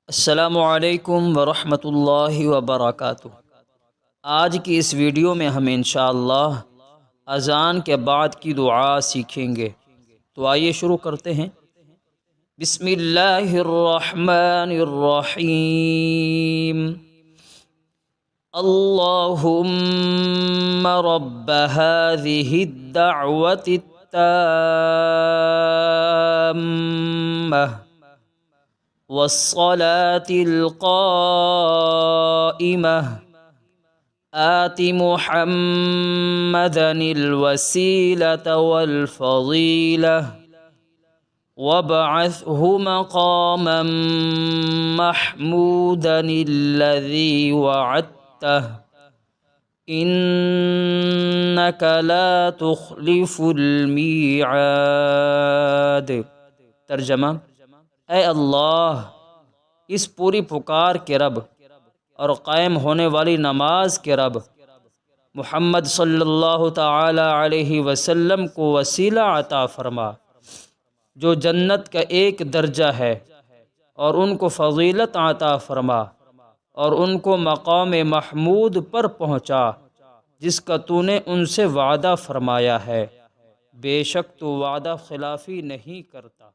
السلام علیکم ورحمۃ اللہ وبرکاتہ۔ آج کی اس ویڈیو میں ہم انشاءاللہ اذان کے بعد کی دعا سیکھیں گے، تو آئیے شروع کرتے ہیں۔ بسم اللہ الرحمن الرحیم۔ اللہم رب هذه الدعوة التامة والصلاة القائمة آت محمدا الوسيلة والفضيلة وابعثه مقاما محمودا الذي وعدته إنك لا تخلف الميعاد۔ ترجمہ: اے اللہ، اس پوری پکار کے رب اور قائم ہونے والی نماز کے رب، محمد صلی اللہ تعالی علیہ وسلم کو وسیلہ عطا فرما جو جنت کا ایک درجہ ہے، اور ان کو فضیلت عطا فرما اور ان کو مقام محمود پر پہنچا جس کا تو نے ان سے وعدہ فرمایا ہے، بے شک تو وعدہ خلافی نہیں کرتا۔